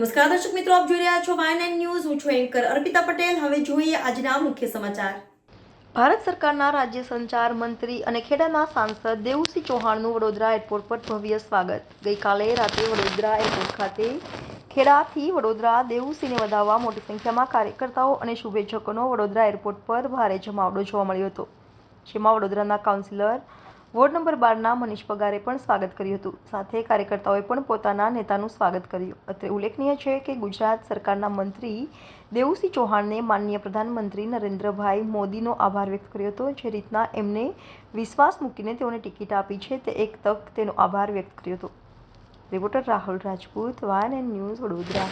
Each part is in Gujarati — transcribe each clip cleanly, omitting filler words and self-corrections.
નમસ્કાર દર્શક મિત્રો, આપ જોઈ રહ્યા છો YNN ન્યૂઝ. હું છું એન્કર અર્પિતા પટેલ. હવે જોઈએ આજના મુખ્ય સમાચાર. ભારત સરકારના રાજ્ય સંચાર મંત્રી અને ખેડાના સાંસદ દેવુસિંહ ચૌહાણનું વડોદરા એરપોર્ટ પર ભવ્ય સ્વાગત. ગઈકાલે રાત્રે વડોદરા એરપોર્ટ ખાતે ખેડાથી વડોદરા દેવુસિંહને વધાવવા મોટી સંખ્યામાં કાર્યકર્તાઓ અને શુભેચ્છકોનો વડોદરા એરપોર્ટ પર ભારે જમાવડો જોવા મળ્યો હતો, જેમાં વડોદરાના કાઉન્સિલર વોર્ડ નંબર 12ના મનીષ પગારે પણ સ્વાગત કર્યું હતું. સાથે કાર્યકર્તાઓએ પણ પોતાના નેતાનું સ્વાગત કર્યું. અત્રે ઉલ્લેખનીય છે કે ગુજરાત સરકારના મંત્રી દેવુસિંહ ચૌહાણને માનનીય પ્રધાનમંત્રી નરેન્દ્રભાઈ મોદીનો આભાર વ્યક્ત કર્યો હતો. જે રીતના એમને વિશ્વાસ મૂકીને તેઓને ટિકિટ આપી છે, તે એક તક તેનો આભાર વ્યક્ત કર્યો હતો. Reporter Rahul Rajput, YNN news, Vadodara.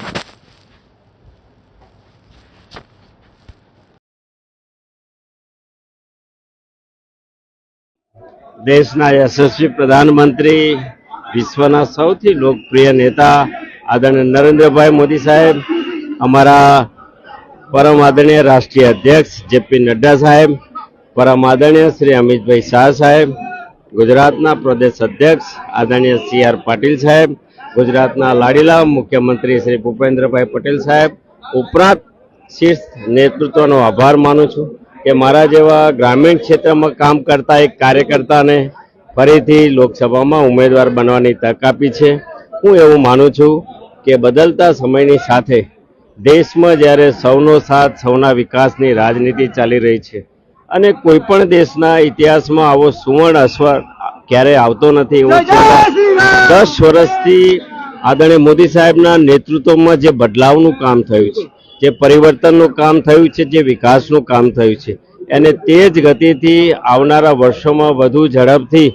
દેશના યશસ્વી પ્રધાનમંત્રી, વિશ્વના સૌથી લોકપ્રિય નેતા આદરણીય નરેન્દ્રભાઈ મોદી સાહેબ, અમારા પરમ આદરણીય રાષ્ટ્રીય અધ્યક્ષ જેપી નડ્ડા સાહેબ, પરમ આદરણીય શ્રી અમિતભાઈ શાહ સાહેબ, ગુજરાતના પ્રદેશ અધ્યક્ષ આદરણીય CR પાટીલ સાહેબ, ગુજરાતના લાડીલા મુખ્યમંત્રી શ્રી ભૂપેન્દ્રભાઈ પટેલ સાહેબ ઉપરાંત શીર્ષ નેતૃત્વનો આભાર માનું છું કે મારા જેવા ગ્રામીણ ક્ષેત્રમાં કામ કરતા એક કાર્યકર્તાને ફરીથી લોકસભામાં ઉમેદવાર બનવાની તક આપી છે. હું એવું માનું છું કે બદલતા સમયની સાથે દેશમાં જ્યારે સૌનો સાથ સૌના વિકાસની રાજનીતિ ચાલી રહી છે અને કોઈ પણ દેશના ઇતિહાસમાં આવો સુવર્ણ અવસર ક્યારે આવતો નથી. એવું 10 વર્ષથી આદરણીય મોદી સાહેબના નેતૃત્વમાં જે બદલાવનું કામ થયું છે, જે પરિવર્તનનું કામ થયું છે, જે વિકાસનું કામ થયું છે, અને તે જ ગતિથી આવનારા વર્ષોમાં વધુ ઝડપથી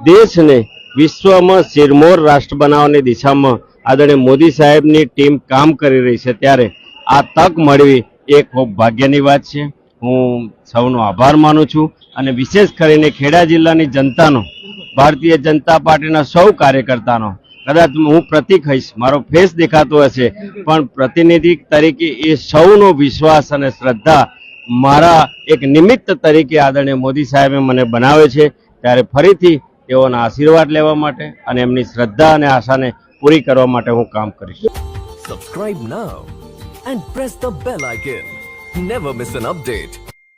દેશને વિશ્વમાં શિરમોર રાષ્ટ્ર બનાવવાની દિશામાં આદરણીય મોદી સાહેબની ટીમ કામ કરી રહી છે. ત્યારે આ તક મળવી એ ખૂબ ભાગ્યની વાત છે. હું સૌનો આભાર માનું છું અને વિશેષ કરીને ખેડા જિલ્લાની જનતાનો, ભારતીય જનતા પાર્ટીના સૌ કાર્યકર્તાનો, કદાચ હું પ્રતિક હઈશ, મારો ફેસ દેખાતો હશે, પણ પ્રતિનિધિ તરીકે એ સૌનો વિશ્વાસ અને શ્રદ્ધા મારા એક નિમિત્ત તરીકે આદરણીય મોદી સાહેબે મને બનાવે છે. ત્યારે ફરીથી તેઓના આશીર્વાદ લેવા માટે અને એમની શ્રદ્ધા અને આશાને પૂરી કરવા માટે હું કામ કરીશ. Subscribe now and press the bell icon. Never miss an update.